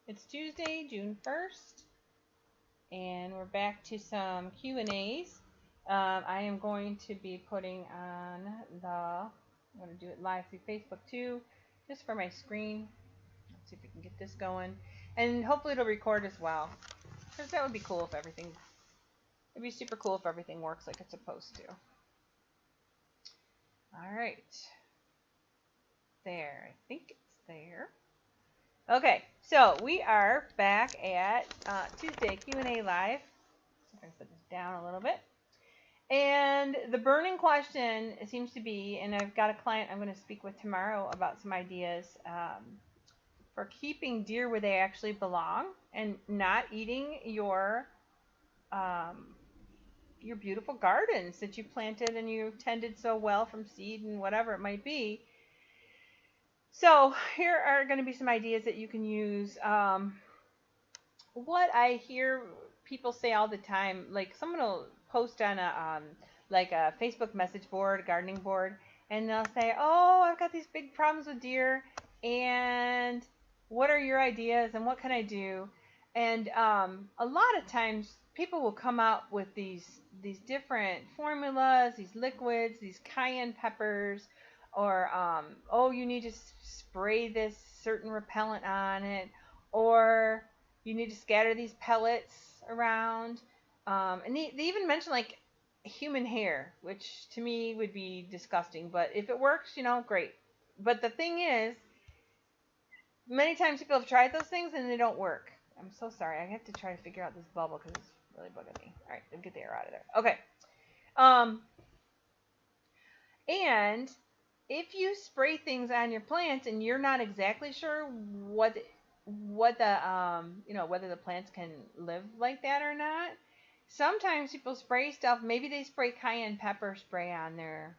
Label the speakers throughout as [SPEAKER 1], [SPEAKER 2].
[SPEAKER 1] It's Tuesday, June 1st, and we're back to some Q&As. I am going to be putting on I'm going to do it live through Facebook too, just for my screen. Let's see if we can get this going. And hopefully it'll record as well, because that would be cool if it'd be super cool if everything works like it's supposed to. All right. There, I think it's there. Okay, so we are back at Tuesday Q&A Live. So I'm going to put this down a little bit. And the burning question seems to be, and I've got a client I'm going to speak with tomorrow about some ideas for keeping deer where they actually belong and not eating your beautiful gardens that you planted and you tended so well from seed and whatever it might be. So here are going to be some ideas that you can use. What I hear people say all the time, like someone will post on a Facebook message board, a gardening board, and they'll say, "Oh, I've got these big problems with deer, and what are your ideas, and what can I do?" And a lot of times people will come out with these different formulas, these liquids, these cayenne peppers, or oh, you need to spray this certain repellent on it, or you need to scatter these pellets around. And they even mention like human hair, which to me would be disgusting, but if it works, great. But the thing is, many times people have tried those things and they don't work. I'm so sorry. I have to try to figure out this bubble because it's really bugging me. All right, let's get the air out of there. Okay. And if you spray things on your plants and you're not exactly sure what the whether the plants can live like that or not, sometimes people spray stuff. Maybe they spray cayenne pepper spray on their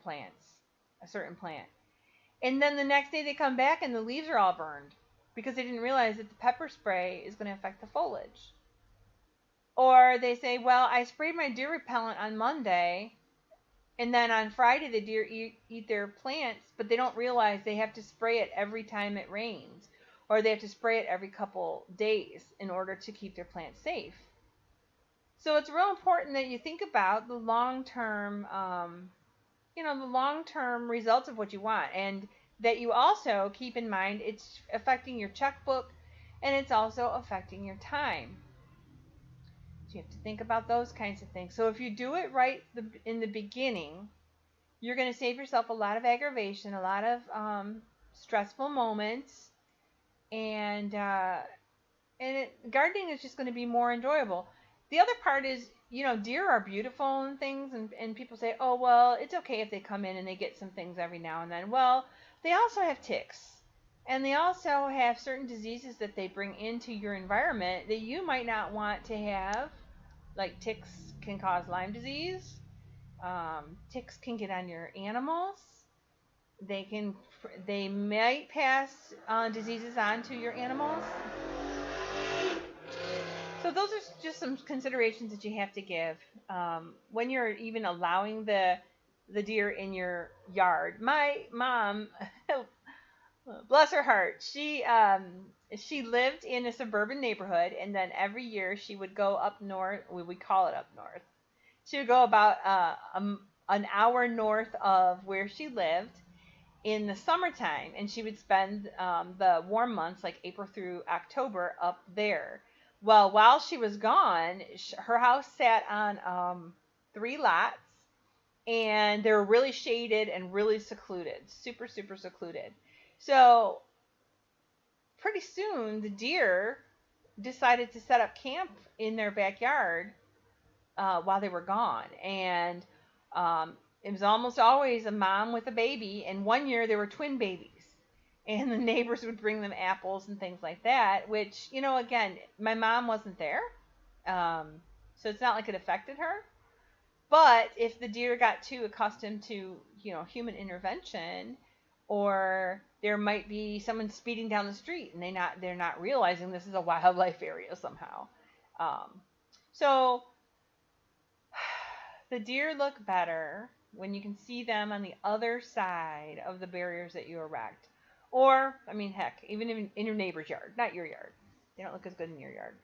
[SPEAKER 1] plants, a certain plant, and then the next day they come back and the leaves are all burned because they didn't realize that the pepper spray is going to affect the foliage. Or they say, well, I sprayed my deer repellent on Monday, and then on Friday the deer eat their plants, but they don't realize they have to spray it every time it rains, or they have to spray it every couple days in order to keep their plants safe. So it's real important that you think about the long-term, results of what you want, and that you also keep in mind it's affecting your checkbook, and it's also affecting your time. So you have to think about those kinds of things. So if you do it right in the beginning, you're going to save yourself a lot of aggravation, a lot of stressful moments, and gardening is just going to be more enjoyable. The other part is, deer are beautiful and things, and people say, oh, well, it's okay if they come in and they get some things every now and then. Well, they also have ticks, and they also have certain diseases that they bring into your environment that you might not want to have. Like ticks can cause Lyme disease. Ticks can get on your animals. They might pass diseases on to your animals. So those are just some considerations that you have to give when you're even allowing the deer in your yard. My mom, bless her heart, she lived in a suburban neighborhood, and then every year she would go up north. We call it up north. She would go about an hour north of where she lived in the summertime, and she would spend the warm months like April through October up there. Well, while she was gone, her house sat on 3 lots, and they were really shaded and really secluded, super, super secluded. So pretty soon the deer decided to set up camp in their backyard while they were gone. And it was almost always a mom with a baby, and one year there were twin babies. And the neighbors would bring them apples and things like that, which, again, my mom wasn't there. So it's not like it affected her. But if the deer got too accustomed to, human intervention, or there might be someone speeding down the street and they're not realizing this is a wildlife area somehow. So the deer look better when you can see them on the other side of the barriers that you erect, Or, I mean, heck, even in your neighbor's yard, not your yard. They don't look as good in your yard.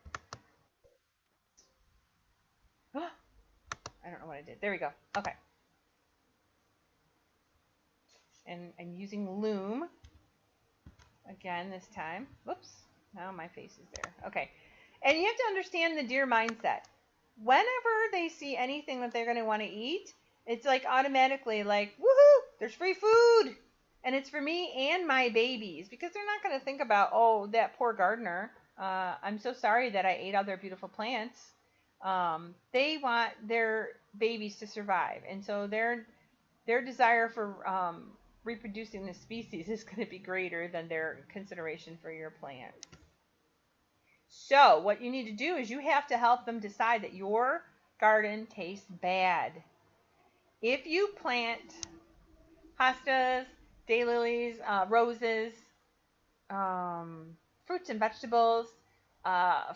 [SPEAKER 1] I don't know what I did. There we go. Okay. And I'm using loom again this time. Whoops. Now my face is there. Okay. And you have to understand the deer mindset. Whenever they see anything that they're going to want to eat, it's like automatically like, woohoo, there's free food. And it's for me and my babies, because they're not going to think about, oh, that poor gardener. I'm so sorry that I ate all their beautiful plants. They want their babies to survive. And so their desire for reproducing the species is going to be greater than their consideration for your plants. So what you need to do is you have to help them decide that your garden tastes bad. If you plant hostas, daylilies, roses, fruits and vegetables,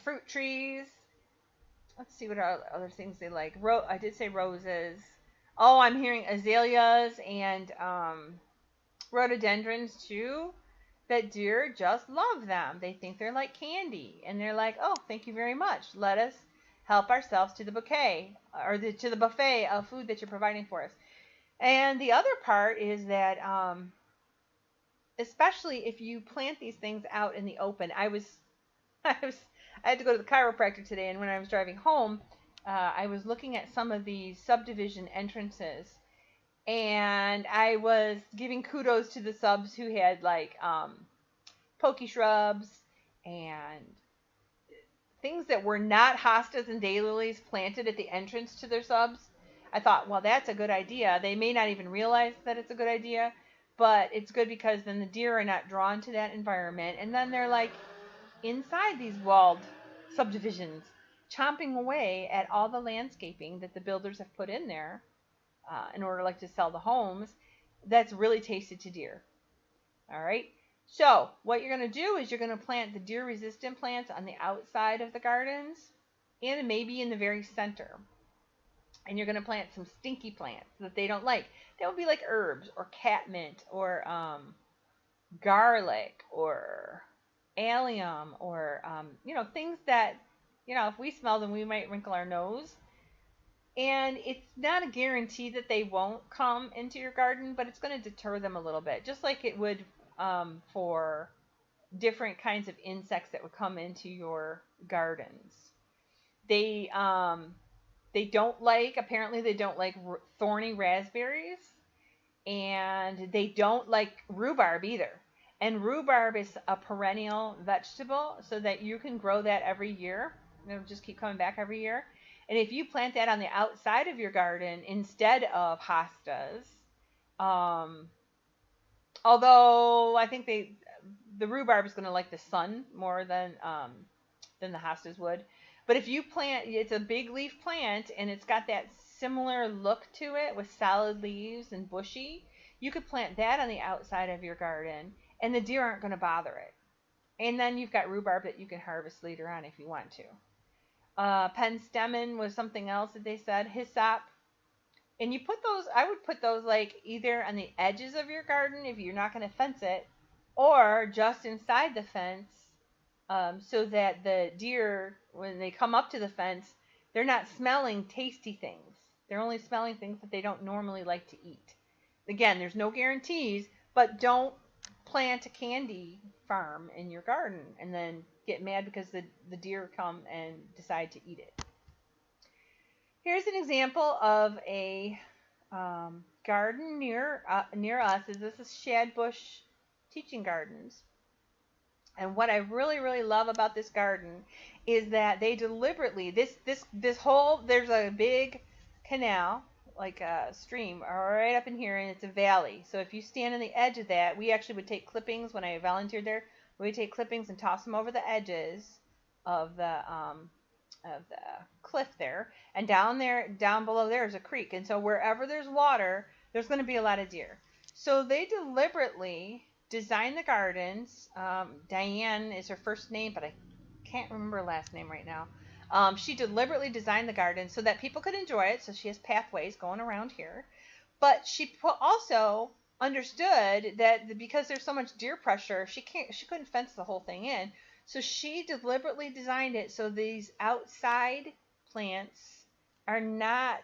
[SPEAKER 1] fruit trees. Let's see what other things they like. I did say roses. Oh, I'm hearing azaleas and rhododendrons too. That deer just love them. They think they're like candy. And they're like, oh, thank you very much. Let us help ourselves to the bouquet or to the buffet of food that you're providing for us. And the other part is that especially if you plant these things out in the open. I had to go to the chiropractor today, and when I was driving home, I was looking at some of these subdivision entrances, and I was giving kudos to the subs who had like pokey shrubs and things that were not hostas and daylilies planted at the entrance to their subs. I thought, well, that's a good idea. They may not even realize that it's a good idea, but it's good because then the deer are not drawn to that environment, and then they're like inside these walled subdivisions, chomping away at all the landscaping that the builders have put in there in order like to sell the homes. That's really tasted to deer. All right. So what you're going to do is you're going to plant the deer resistant plants on the outside of the gardens and maybe in the very center. And you're going to plant some stinky plants that they don't like. That would be like herbs or catmint or garlic or allium or, things that, if we smell them, we might wrinkle our nose. And it's not a guarantee that they won't come into your garden, but it's going to deter them a little bit, just like it would for different kinds of insects that would come into your gardens. Apparently they don't like thorny raspberries, and they don't like rhubarb either. And rhubarb is a perennial vegetable, so that you can grow that every year. It'll just keep coming back every year. And if you plant that on the outside of your garden instead of hostas, although I think the rhubarb is going to like the sun more than the hostas would. But if you plant, it's a big leaf plant, and it's got that similar look to it with solid leaves and bushy, you could plant that on the outside of your garden, and the deer aren't going to bother it. And then you've got rhubarb that you can harvest later on if you want to. Penstemon was something else that they said. Hyssop. And you put those, I would put those like either on the edges of your garden if you're not going to fence it, or just inside the fence, so that the deer, when they come up to the fence, they're not smelling tasty things. They're only smelling things that they don't normally like to eat. Again, there's no guarantees, but don't plant a candy farm in your garden and then get mad because the deer come and decide to eat it. Here's an example of a garden near us. This is Shadbush Teaching Gardens. And what I really, really love about this garden is that they deliberately, this whole, there's a big canal, like a stream, right up in here, and it's a valley. So if you stand on the edge of that, we actually would take clippings when I volunteered there. We would take clippings and toss them over the edges of the cliff there. And down below there is a creek. And so wherever there's water, there's going to be a lot of deer. So they deliberately designed the gardens. Diane is her first name, but I can't remember her last name right now. She deliberately designed the garden so that people could enjoy it. So she has pathways going around here. But she also understood that because there's so much deer pressure, she couldn't fence the whole thing in. So she deliberately designed it so these outside plants are not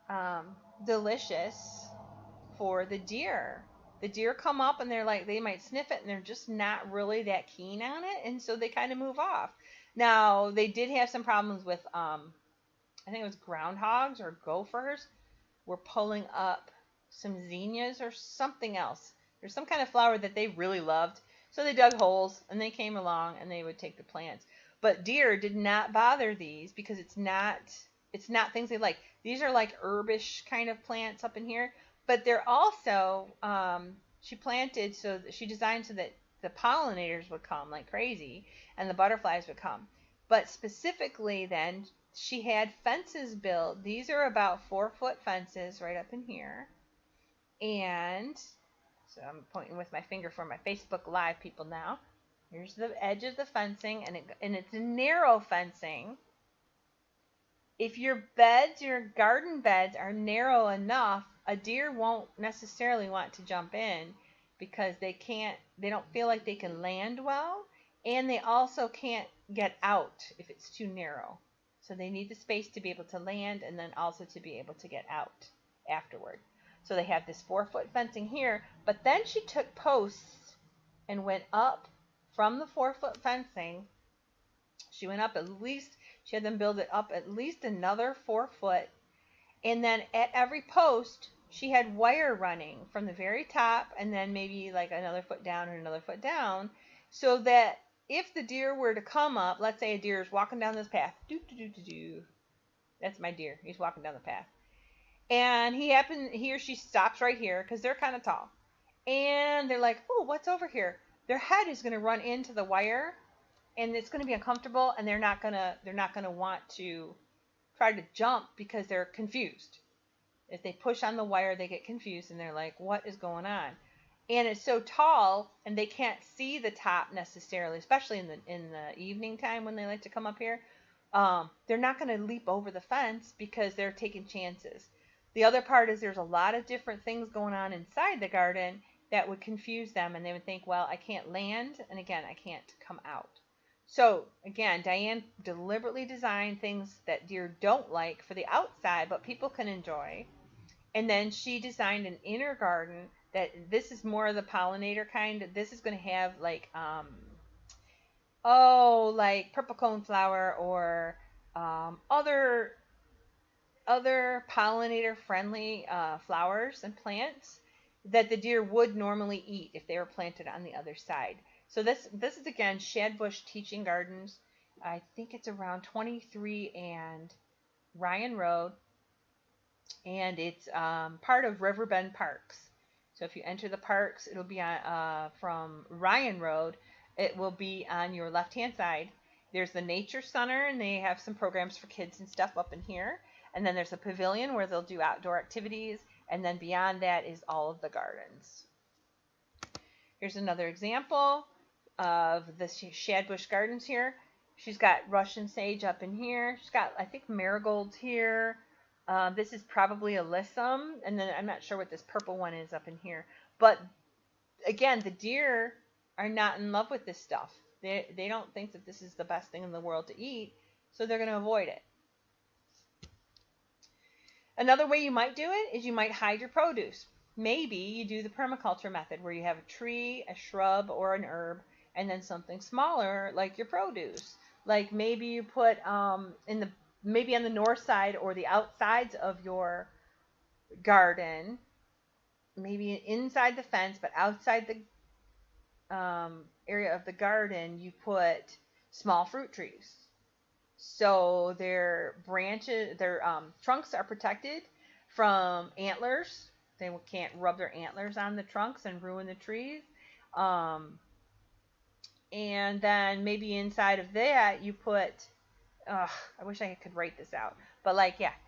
[SPEAKER 1] um, delicious for the deer. The deer come up and they're like, they might sniff it and they're just not really that keen on it, and so they kind of move off. Now they did have some problems with I think it was groundhogs or gophers were pulling up some zinnias or something else. There's some kind of flower that they really loved. So they dug holes and they came along and they would take the plants. But deer did not bother these because it's not things they like. These are like herbish kind of plants up in here. But they're also she planted so that she designed so that the pollinators would come like crazy and the butterflies would come. But specifically then she had fences built. These are about 4-foot fences right up in here. And so I'm pointing with my finger for my Facebook Live people now. Here's the edge of the fencing, and it's narrow fencing. If your garden beds are narrow enough, a deer won't necessarily want to jump in because they don't feel like they can land well, and they also can't get out if it's too narrow. So they need the space to be able to land and then also to be able to get out afterward. So they have this 4-foot fencing here, but then she took posts and went up from the 4-foot fencing. She went up she had them build it up at least another 4 foot. And then at every post, she had wire running from the very top and then maybe like another foot down and another foot down, so that if the deer were to come up, let's say a deer is walking down this path. That's my deer. He's walking down the path. And he or she stops right here because they're kind of tall. And they're like, oh, what's over here? Their head is going to run into the wire and it's going to be uncomfortable, and they're not going to want to try to jump because they're confused. If they push on the wire, they get confused and they're like, what is going on? And it's so tall and they can't see the top necessarily, especially in the evening time when they like to come up here. They're not going to leap over the fence because they're taking chances. The other part is there's a lot of different things going on inside the garden that would confuse them, and they would think, well, I can't land, and again, I can't come out. So again, Diane deliberately designed things that deer don't like for the outside, but people can enjoy. And then she designed an inner garden that this is more of the pollinator kind. This is going to have like like purple coneflower or other pollinator friendly flowers and plants that the deer would normally eat if they were planted on the other side. So this is again Shadbush Teaching Gardens. I think it's around 23 and Ryan Road, and it's part of Riverbend Parks. So if you enter the parks, it'll be on from Ryan Road. It will be on your left-hand side. There's the Nature Center, and they have some programs for kids and stuff up in here. And then there's a pavilion where they'll do outdoor activities. And then beyond that is all of the gardens. Here's another example of the Shadbush Gardens here. She's got Russian sage up in here. She's got, I think, marigolds here. This is probably alyssum. And then I'm not sure what this purple one is up in here. But again, the deer are not in love with this stuff. They don't think that this is the best thing in the world to eat, so they're going to avoid it. Another way you might do it is you might hide your produce. Maybe you do the permaculture method where you have a tree, a shrub, or an herb, and then something smaller like your produce. Like maybe you put maybe on the north side or the outsides of your garden, maybe inside the fence, but outside the area of the garden, you put small fruit trees. So their branches, their trunks are protected from antlers. They can't rub their antlers on the trunks and ruin the trees. And then maybe inside of that you put, I wish I could write this out. But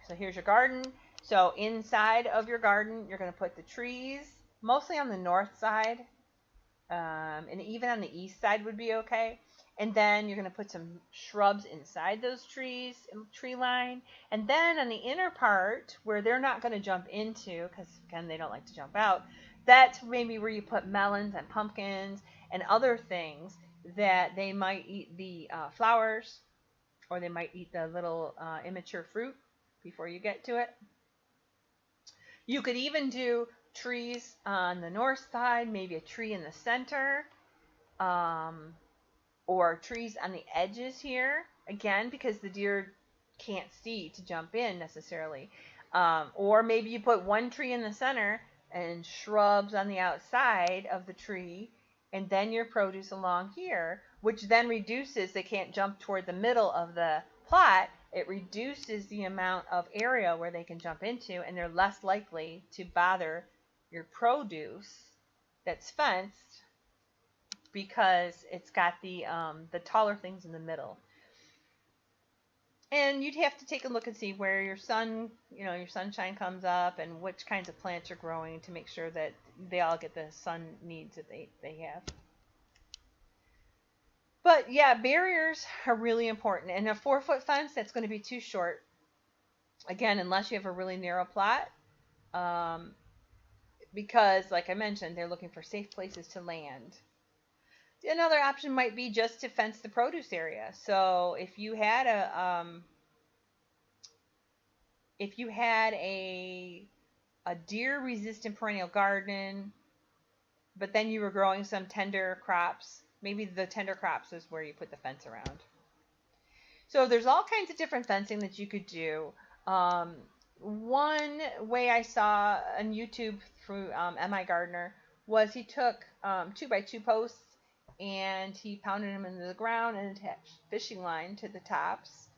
[SPEAKER 1] so here's your garden. So inside of your garden, you're going to put the trees, mostly on the north side. And even on the east side would be okay. And then you're going to put some shrubs inside those trees, tree line. And then on the inner part, where they're not going to jump into, because again, they don't like to jump out, That's maybe where you put melons and pumpkins and other things that they might eat the flowers, or they might eat the little immature fruit before you get to it. You could even do trees on the north side, maybe a tree in the center, um, or trees on the edges here. Again, because the deer can't see to jump in necessarily. Or maybe you put one tree in the center and shrubs on the outside of the tree, and then your produce along here, which then reduces, they can't jump toward the middle of the plot. It reduces the amount of area where they can jump into, and they're less likely to bother your produce that's fenced because it's got the taller things in the middle. And you'd have to take a look and see where your sunshine comes up and which kinds of plants are growing to make sure that they all get the sun needs that they have. But yeah, barriers are really important. And a 4-foot fence, that's going to be too short. Again, unless you have a really narrow plot. Because, like I mentioned, they're looking for safe places to land. Another option might be just to fence the produce area. So if you had a deer-resistant perennial garden, but then you were growing some tender crops, maybe the tender crops is where you put the fence around. So there's all kinds of different fencing that you could do. One way I saw on YouTube through M.I. Gardner was he took 2x2 posts and he pounded them into the ground and attached fishing line to the tops.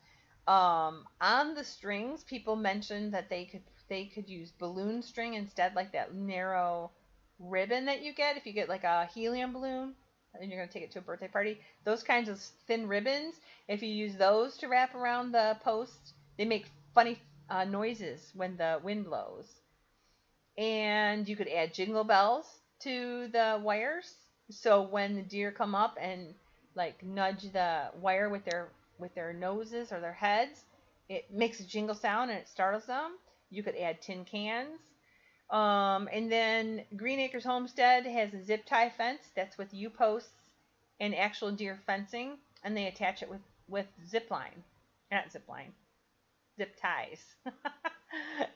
[SPEAKER 1] On the strings, people mentioned that they could use balloon string instead, like that narrow ribbon that you get if you get like a helium balloon and you're going to take it to a birthday party. Those kinds of thin ribbons, if you use those to wrap around the posts, they make funny noises when the wind blows. And you could add jingle bells to the wires, so when the deer come up and like nudge the wire with their noses or their heads, it makes a jingle sound and it startles them. You could add tin cans. And then Green Acres Homestead has a zip tie fence that's with U-posts and actual deer fencing, and they attach it with zip ties.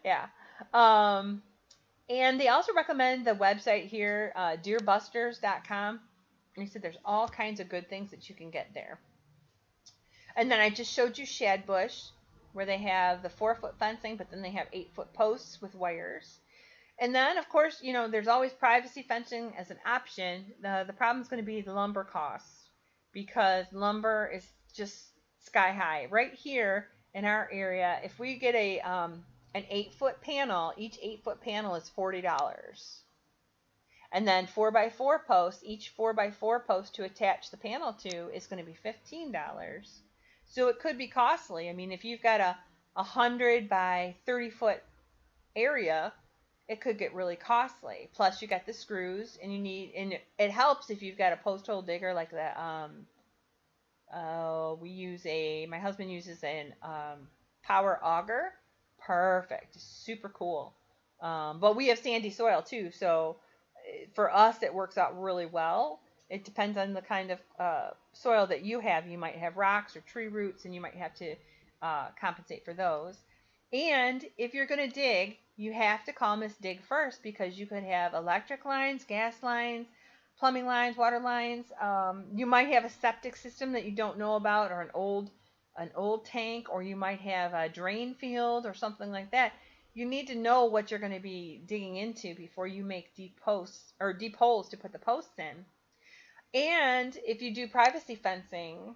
[SPEAKER 1] Yeah. And they also recommend the website here, deerbusters.com. And he said there's all kinds of good things that you can get there. And then I just showed you Shadbush, where they have the 4-foot fencing, but then they have 8-foot posts with wires. And then, of course, there's always privacy fencing as an option. The problem is going to be the lumber costs, because lumber is just sky high. Right here in our area, if we get an 8-foot panel, each 8-foot panel is $40. And then 4x4 posts, each 4x4 post to attach the panel to is going to be $15. So it could be costly. I mean, if you've got a 100 by 30 foot area, it could get really costly. Plus you got the screws, and it helps if you've got a post hole digger like that. My husband uses an power auger. Perfect. Super cool. But we have sandy soil too, so for us it works out really well. It depends on the kind of soil that you have. You might have rocks or tree roots, and you might have to compensate for those. And if you're going to dig, you have to call Miss Dig first, because you could have electric lines, gas lines, plumbing lines, water lines. You might have a septic system that you don't know about, or an old tank, or you might have a drain field or something like that. You need to know what you're going to be digging into before you make deep holes to put the posts in. And if you do privacy fencing,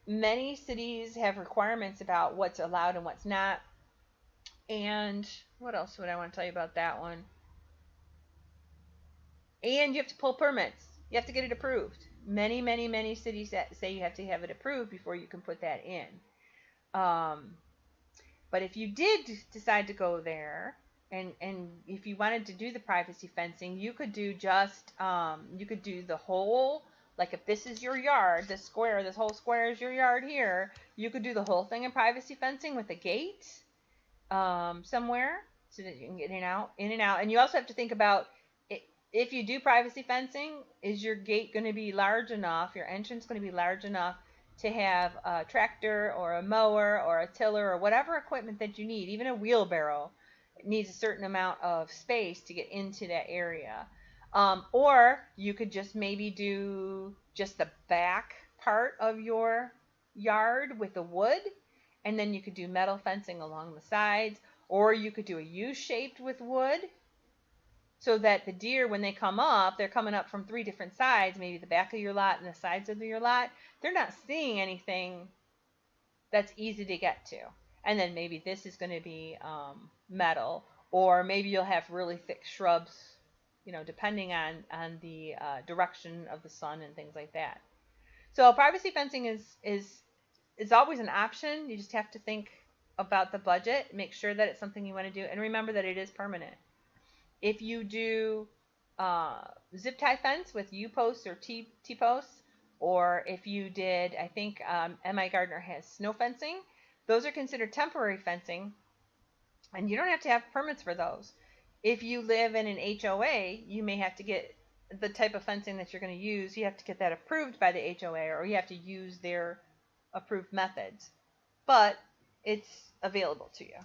[SPEAKER 1] many cities have requirements about what's allowed and what's not. And what else would I want to tell you about that one? And you have to pull permits. You have to get it approved. Many, many, many cities say you have to have it approved before you can put that in. But if you did decide to go there, and if you wanted to do the privacy fencing, you could do the whole, like if this is your yard, this whole square is your yard here, you could do the whole thing in privacy fencing with a gate somewhere, so that you can get in and out. And you also have to think about it. if you do privacy fencing, is your gate going to be large enough, your entrance going to be large enough to have a tractor or a mower or a tiller or whatever equipment that you need, even a wheelbarrow needs a certain amount of space to get into that area. Or you could just maybe do just the back part of your yard with the wood, and then you could do metal fencing along the sides, or you could do a U-shaped with wood, so that the deer, when they come up, they're coming up from 3 different sides, maybe the back of your lot and the sides of your lot. They're not seeing anything that's easy to get to. And then maybe this is going to be metal, or maybe you'll have really thick shrubs, depending on the direction of the sun and things like that. So privacy fencing is always an option. You just have to think about the budget, make sure that it's something you want to do, and remember that it is permanent. If you do zip tie fence with U-posts or T-posts, or if you did, I think M.I. Gardner has snow fencing, those are considered temporary fencing, and you don't have to have permits for those. If you live in an HOA, you may have to get the type of fencing that you're going to use. You have to get that approved by the HOA, or you have to use their approved methods. But it's available to you.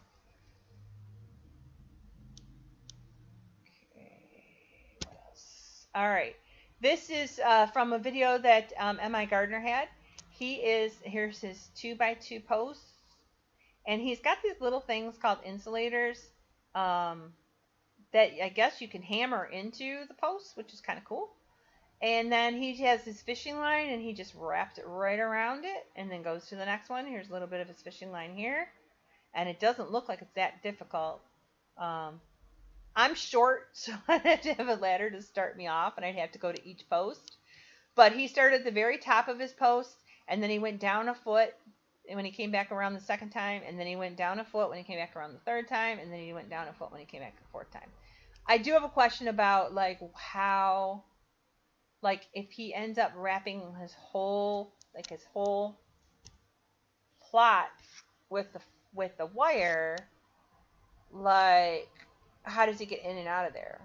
[SPEAKER 1] All right. This is from a video that M.I. Gardner had. Here's his 2x2 posts. And he's got these little things called insulators that I guess you can hammer into the posts, which is kind of cool. And then he has his fishing line, and he just wraps it right around it and then goes to the next one. Here's a little bit of his fishing line here. And it doesn't look like it's that difficult. I'm short, so I'd have to have a ladder to start me off, and I'd have to go to each post. But he started at the very top of his post, and then he went down a foot when he came back around the second time, and then he went down a foot when he came back around the third time, and then he went down a foot when he came back the fourth time. I do have a question about how, if he ends up wrapping his whole plot with the wire, how does he get in and out of there?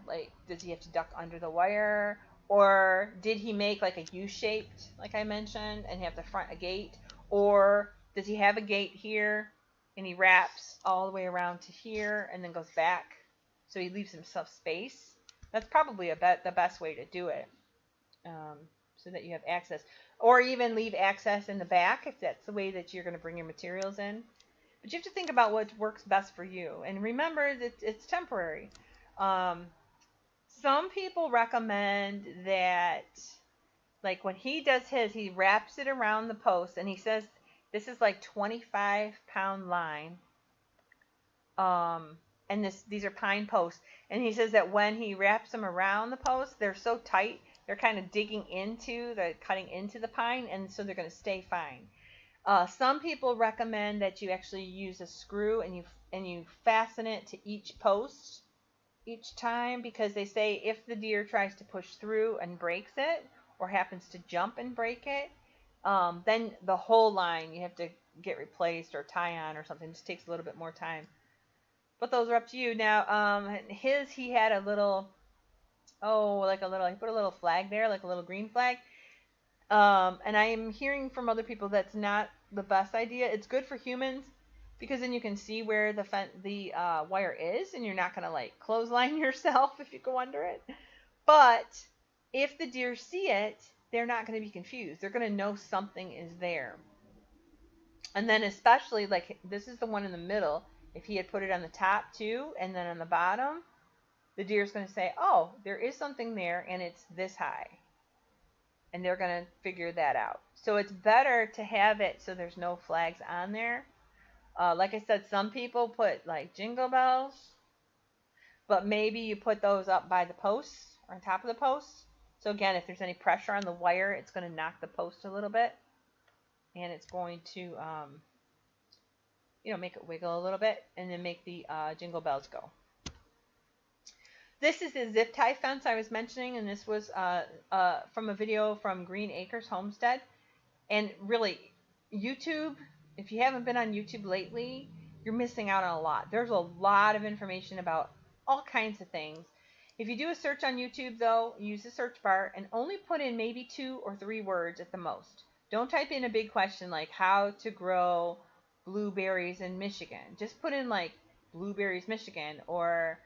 [SPEAKER 1] Does he have to duck under the wire? Or did he make a U-shaped, like I mentioned, and have the front a gate? Or does he have a gate here, and he wraps all the way around to here, and then goes back, so he leaves himself space? That's probably the best way to do it, so that you have access. Or even leave access in the back, if that's the way that you're going to bring your materials in. But you have to think about what works best for you. And remember that it's temporary. Some people recommend that, when he does his, he wraps it around the post, and he says this is 25-pound line. And these are pine posts. And he says that when he wraps them around the post, they're so tight, they're kind of cutting into the pine, and so they're going to stay fine. Some people recommend that you actually use a screw and you fasten it to each post each time, because they say if the deer tries to push through and breaks it, or happens to jump and break it, then the whole line you have to get replaced or tie on or something. It just takes a little bit more time. But those are up to you. Now, he had a little, he put a little flag there, like a little green flag. And I am hearing from other people that's not the best idea. It's good for humans, because then you can see where the wire is, and you're not going to clothesline yourself if you go under it. But if the deer see it, they're not going to be confused. They're going to know something is there. And then especially, this is the one in the middle. If he had put it on the top too, and then on the bottom, the deer's going to say, oh, there is something there, and it's this high. And they're going to figure that out. So it's better to have it so there's no flags on there. Like I said, some people put jingle bells, but maybe you put those up by the posts or on top of the posts. So again, if there's any pressure on the wire, it's going to knock the post a little bit, and it's going to make it wiggle a little bit, and then make the jingle bells go. This is the zip tie fence I was mentioning, and this was from a video from Green Acres Homestead. And really, YouTube, if you haven't been on YouTube lately, you're missing out on a lot. There's a lot of information about all kinds of things. If you do a search on YouTube, though, use the search bar and only put in maybe 2 or 3 words at the most. Don't type in a big question like how to grow blueberries in Michigan. Just put in like blueberries, Michigan, or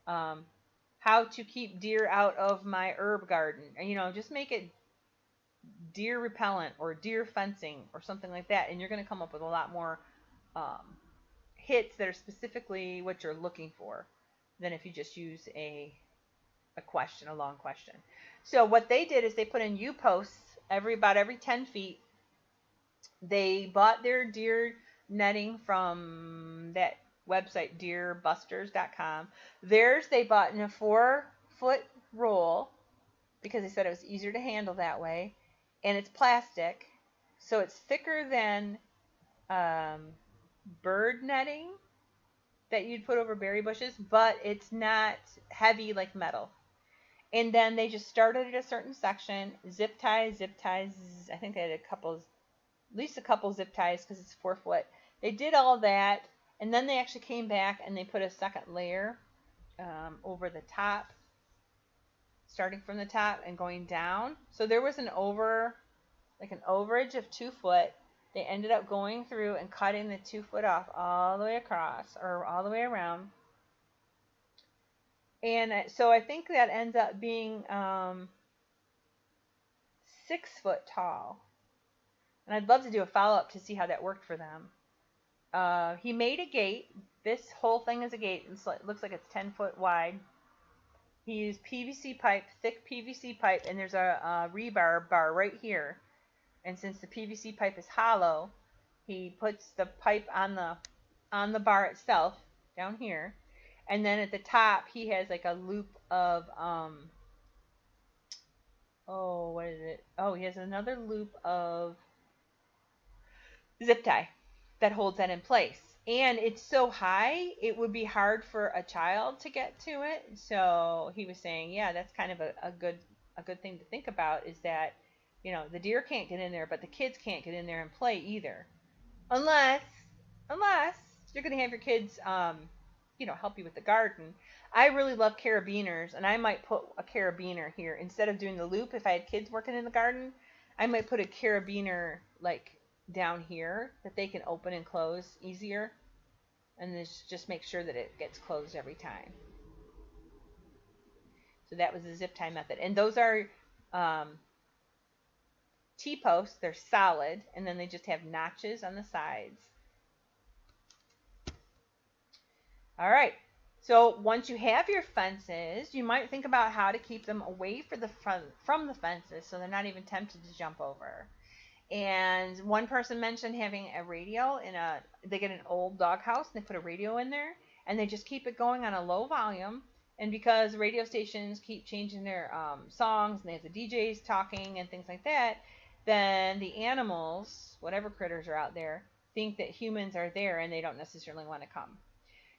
[SPEAKER 1] how to keep deer out of my herb garden. Just make it deer repellent or deer fencing or something like that, and you're going to come up with a lot more hits that are specifically what you're looking for than if you just use a long question. So what they did is they put in U-posts about every 10 feet. They bought their deer netting from that website, deerbusters.com. Theirs they bought in a 4-foot roll because they said it was easier to handle that way. And it's plastic, so it's thicker than bird netting that you'd put over berry bushes, but it's not heavy like metal. And then they just started at a certain section, zip ties. I think they had at least a couple zip ties because it's 4 foot. They did all that, and then they actually came back and they put a second layer over the top, starting from the top and going down. So there was an overage of 2 foot. They ended up going through and cutting the 2 foot off all the way across or all the way around. And so I think that ends up being 6 foot tall. And I'd love to do a follow-up to see how that worked for them. He made a gate. This whole thing is a gate. It looks like it's 10 foot wide. He used PVC pipe, thick PVC pipe, and there's a rhubarb bar right here. And since the PVC pipe is hollow, he puts the pipe on the bar itself down here. And then at the top, he has like a loop of, what is it? Oh, he has another loop of zip tie that holds that in place. And it's so high, it would be hard for a child to get to it. So he was saying, yeah, that's kind of a good thing to think about is that, the deer can't get in there, but the kids can't get in there and play either. Unless you're going to have your kids, help you with the garden. I really love carabiners, and I might put a carabiner here. Instead of doing the loop, if I had kids working in the garden, I might put a carabiner, like, down here that they can open and close easier. And just make sure that it gets closed every time. So that was the zip tie method. And those are T-posts. They're solid, and then they just have notches on the sides. All right. So once you have your fences, you might think about how to keep them away from the fences so they're not even tempted to jump over. And one person mentioned having a radio they get an old doghouse and they put a radio in there and they just keep it going on a low volume. And because radio stations keep changing their songs and they have the DJs talking and things like that, then the animals, whatever critters are out there, think that humans are there and they don't necessarily want to come.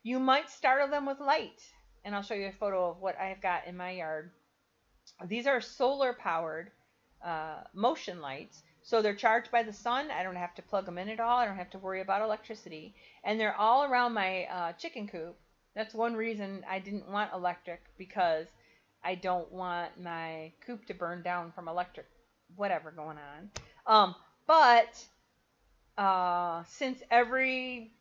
[SPEAKER 1] You might startle them with light. And I'll show you a photo of what I've got in my yard. These are solar powered motion lights. So they're charged by the sun. I don't have to plug them in at all. I don't have to worry about electricity. And they're all around my chicken coop. That's one reason I didn't want electric, because I don't want my coop to burn down from electric whatever going on. But since every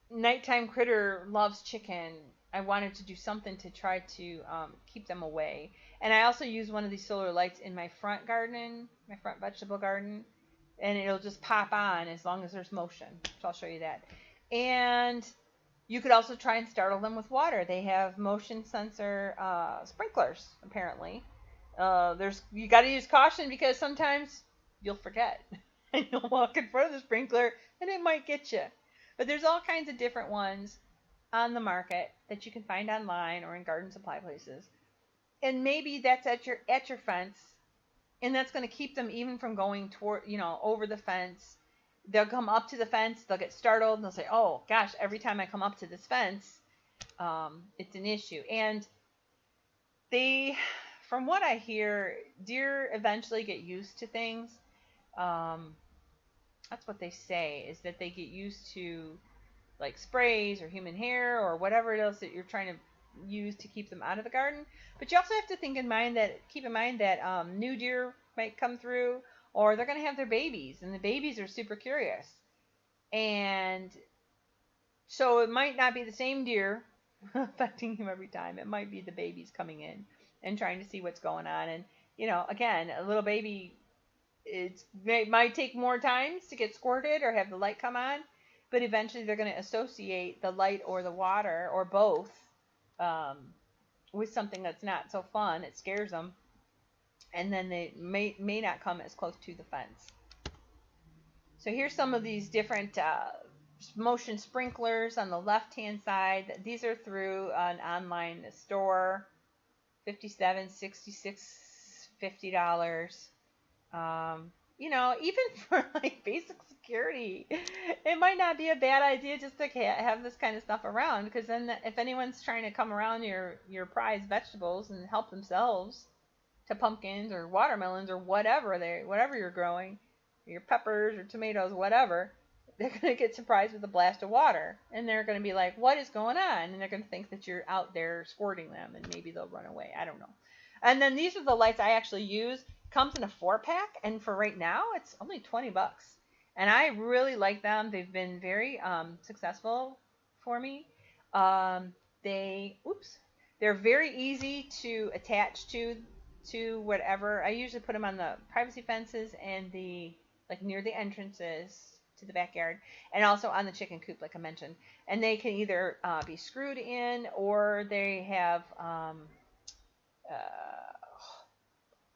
[SPEAKER 1] nighttime critter loves chicken, I wanted to do something to try to keep them away. And I also use one of these solar lights in my front garden, my front vegetable garden, and it'll just pop on as long as there's motion. So I'll show you that. And you could also try and startle them with water. They have motion sensor sprinklers, apparently. You got to use caution because sometimes you'll forget and you'll walk in front of the sprinkler and it might get you. But there's all kinds of different ones on the market that you can find online or in garden supply places. And maybe that's at your fence, and that's going to keep them even from going toward, over the fence. They'll come up to the fence, they'll get startled, and they'll say, oh gosh, every time I come up to this fence, it's an issue. And from what I hear, deer eventually get used to things. That's what they say, is that they get used to like sprays or human hair or whatever else that you're trying to use to keep them out of the garden. But you also have to keep in mind that new deer might come through, or they're going to have their babies, and the babies are super curious. And so it might not be the same deer affecting him every time. It might be the babies coming in and trying to see what's going on. And, again, a little baby, it might take more times to get squirted or have the light come on, but eventually they're going to associate the light or the water or both with something that's not so fun. It scares them, and then they may not come as close to the fence. So here's some of these different motion sprinklers on the left-hand side. These are through an online store, $57, $66, $50. Even for like basic security, it might not be a bad idea just to have this kind of stuff around, because then if anyone's trying to come around your prized vegetables and help themselves to pumpkins or watermelons or whatever you're growing, your peppers or tomatoes, whatever, they're going to get surprised with a blast of water, and they're going to be like, what is going on? And they're going to think that you're out there squirting them, and maybe they'll run away. I don't know. And then these are the lights I actually use. Comes in a 4-pack, and for right now, it's only $20. And I really like them. They've been very successful for me. They're very easy to attach to whatever. I usually put them on the privacy fences and near the entrances to the backyard, and also on the chicken coop, like I mentioned. And they can either be screwed in, or they have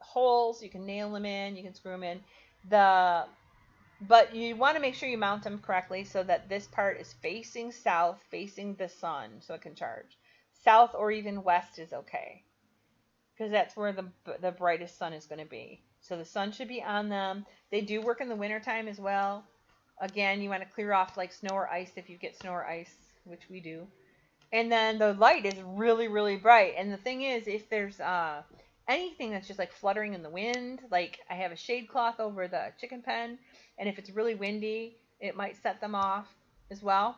[SPEAKER 1] holes. You can nail them in, you can screw them in. But you want to make sure you mount them correctly so that this part is facing south, facing the sun, so it can charge. South or even west is okay, because that's where the brightest sun is going to be. So the sun should be on them. They do work in the wintertime as well. Again, you want to clear off like snow or ice if you get snow or ice, which we do. And then the light is really, really bright. And the thing is, if there's anything that's just like fluttering in the wind, like I have a shade cloth over the chicken pen, and if it's really windy, it might set them off as well.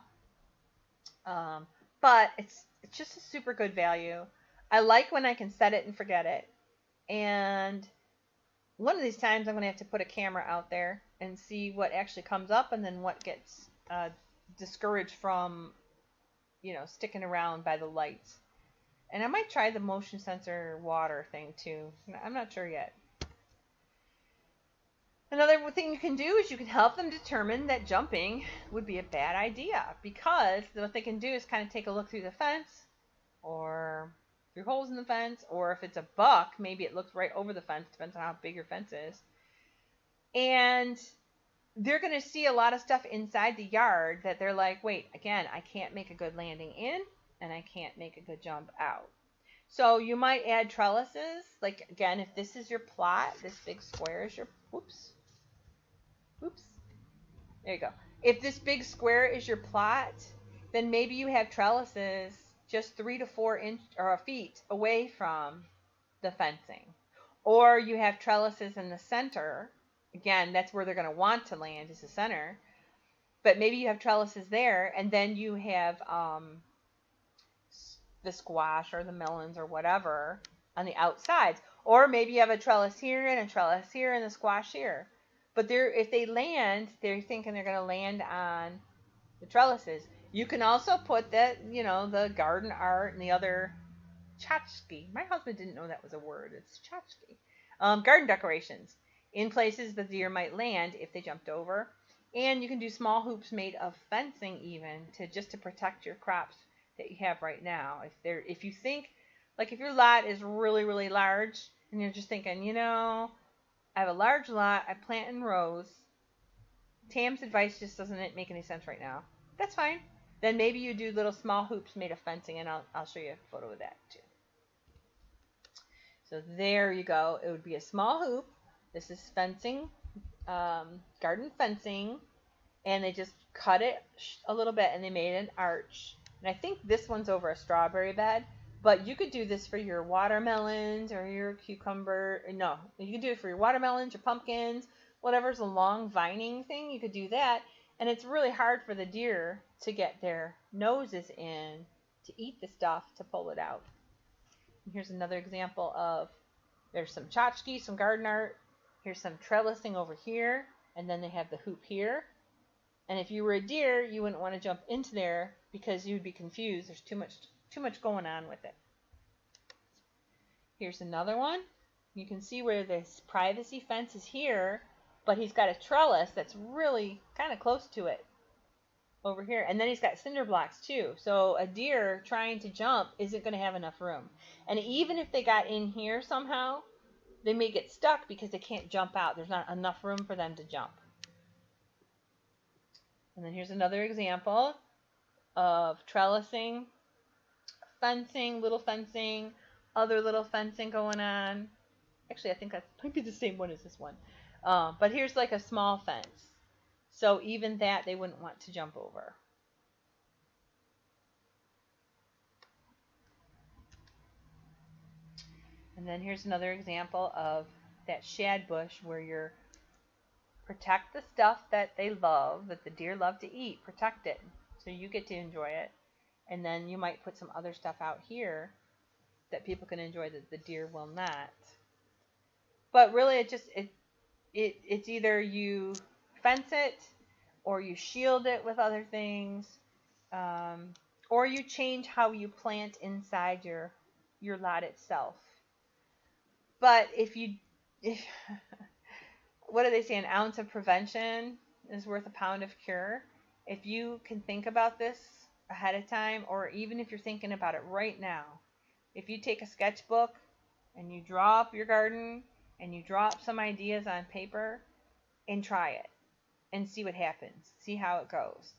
[SPEAKER 1] But it's just a super good value. I like when I can set it and forget it. And one of these times I'm going to have to put a camera out there and see what actually comes up, and then what gets discouraged from, sticking around by the lights. And I might try the motion sensor water thing too. I'm not sure yet. Another thing you can do is you can help them determine that jumping would be a bad idea, because what they can do is kind of take a look through the fence, or through holes in the fence, or if it's a buck, maybe it looks right over the fence, depends on how big your fence is. And they're going to see a lot of stuff inside the yard that they're like, wait, again, I can't make a good landing in, and I can't make a good jump out. So you might add trellises. Like, again, if this is your plot, this big square is your, there you go. If this big square is your plot, then maybe you have trellises just 3 to 4 feet away from the fencing. Or you have trellises in the center. Again, that's where they're going to want to land, is the center. But maybe you have trellises there, and then you have the squash or the melons or whatever on the outsides. Or maybe you have a trellis here and a trellis here and the squash here. But if they land, they're thinking they're going to land on the trellises. You can also put the garden art and the other tchotchke. My husband didn't know that was a word. It's tchotchke. Garden decorations in places the deer might land if they jumped over. And you can do small hoops made of fencing even to protect your crops that you have right now. If you think, like if your lot is really, really large and you're just thinking, I have a large lot, I plant in rows. Tam's advice just doesn't make any sense right now. That's fine. Then maybe you do little small hoops made of fencing, and I'll show you a photo of that too. So there you go. It would be a small hoop. This is fencing, garden fencing, and they just cut it a little bit and they made an arch. And I think this one's over a strawberry bed, but you could do this for your watermelons or your cucumber. No, you could do it for your watermelons, your pumpkins, whatever's a long vining thing, you could do that. And it's really hard for the deer to get their noses in to eat the stuff to pull it out. And here's another example of, there's some tchotchkes, some garden art. Here's some trellising over here, and then they have the hoop here. And if you were a deer, you wouldn't want to jump into there because you'd be confused. There's too much going on with it. Here's another one. You can see where this privacy fence is here, but he's got a trellis that's really kind of close to it over here. And then he's got cinder blocks too. So a deer trying to jump isn't going to have enough room. And even if they got in here somehow, they may get stuck because they can't jump out. There's not enough room for them to jump. And then here's another example of trellising, fencing, little fencing, other little fencing going on. Actually, I think that might be the same one as this one. But here's like a small fence. So even that they wouldn't want to jump over. And then here's another example of that shadbush where you're protect the stuff that they love, that the deer love to eat. Protect it so you get to enjoy it. And then you might put some other stuff out here that people can enjoy that the deer will not. But really, it's either you fence it, or you shield it with other things, or you change how you plant inside your lot itself. But what do they say? An ounce of prevention is worth a pound of cure. If you can think about this ahead of time, or even if you're thinking about it right now, if you take a sketchbook and you draw up your garden and you draw up some ideas on paper and try it and see what happens, see how it goes.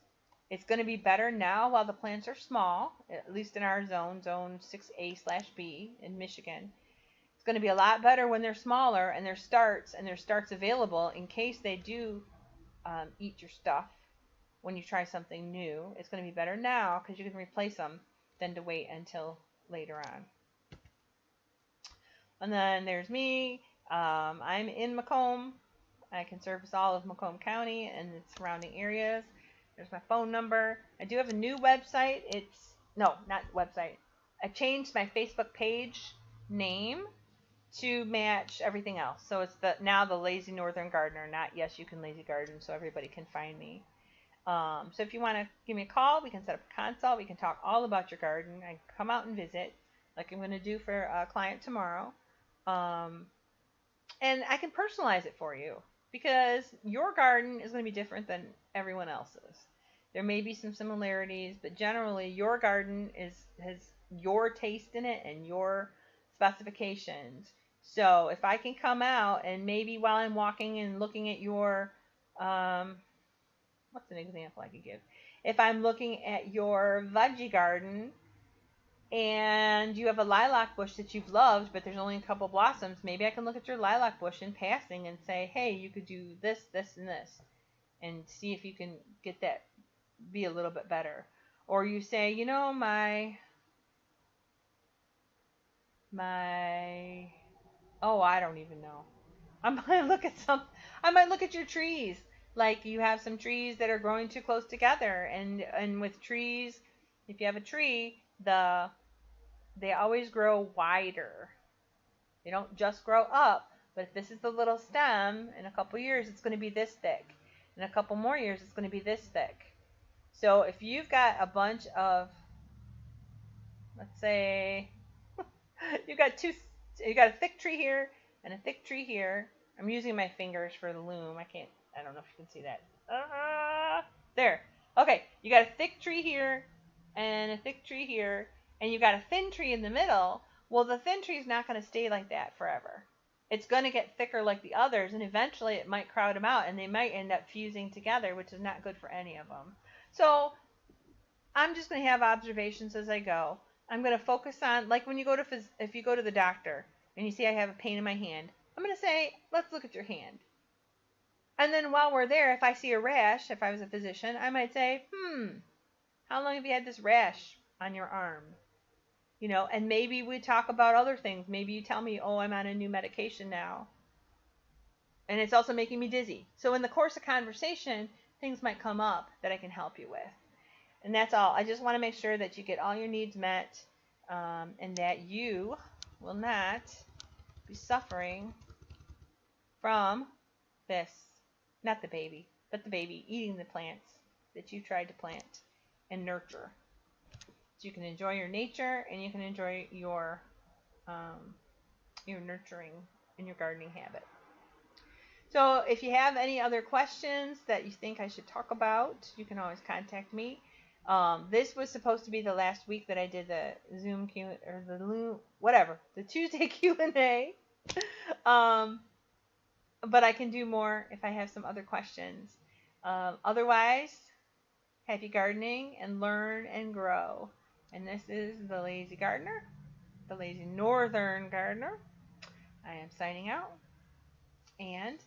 [SPEAKER 1] It's going to be better now while the plants are small, at least in our zone 6A/B in Michigan. It's going to be a lot better when they're smaller and there's starts available in case they do eat your stuff when you try something new. It's going to be better now because you can replace them than to wait until later on. And then there's me. I'm in Macomb. I can service all of Macomb County and its surrounding areas. There's my phone number. I do have a new website. I changed my Facebook page name to match everything else. So it's now the Lazy Northern Gardener, not Yes You Can Lazy Garden, so everybody can find me. So if you want to give me a call, we can set up a consult. We can talk all about your garden. I can come out and visit, like I'm going to do for a client tomorrow. And I can personalize it for you because your garden is going to be different than everyone else's. There may be some similarities, but generally your garden has your taste in it and your specifications. So if I can come out and maybe while I'm walking and looking at your, what's an example I could give? If I'm looking at your veggie garden and you have a lilac bush that you've loved, but there's only a couple blossoms, maybe I can look at your lilac bush in passing and say, hey, you could do this, this, and this, and see if you can get that be a little bit better. Or you say, you know, I don't even know. I might look at your trees. Like you have some trees that are growing too close together, and with trees, if you have a tree, they always grow wider. They don't just grow up, but if this is the little stem, in a couple years it's going to be this thick. In a couple more years it's going to be this thick. So if you've got a bunch of, let's say, you got a thick tree here and a thick tree here. I'm using my fingers for the loom. I don't know if you can see that. There. Okay, you got a thick tree here and a thick tree here, and you got a thin tree in the middle. Well, the thin tree is not going to stay like that forever. It's going to get thicker like the others, and eventually it might crowd them out, and they might end up fusing together, which is not good for any of them. So I'm just going to have observations as I go. I'm going to focus on, like when you go to, if you go to the doctor and you see I have a pain in my hand, I'm going to say, let's look at your hand. And then while we're there, if I see a rash, if I was a physician, I might say, how long have you had this rash on your arm? You know, and maybe we talk about other things. Maybe you tell me, oh, I'm on a new medication now, and it's also making me dizzy. So in the course of conversation, things might come up that I can help you with. And that's all. I just want to make sure that you get all your needs met, and that you will not be suffering from this. Not the baby, but the baby eating the plants that you tried to plant and nurture. So you can enjoy your nature, and you can enjoy your nurturing and your gardening habit. So if you have any other questions that you think I should talk about, you can always contact me. This was supposed to be the last week that I did the Zoom Q or the Tuesday Q&A. But I can do more if I have some other questions. Otherwise, happy gardening and learn and grow. And this is the Lazy Gardener, the Lazy Northern Gardener. I am signing out, and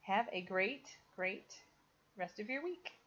[SPEAKER 1] have a great, great rest of your week.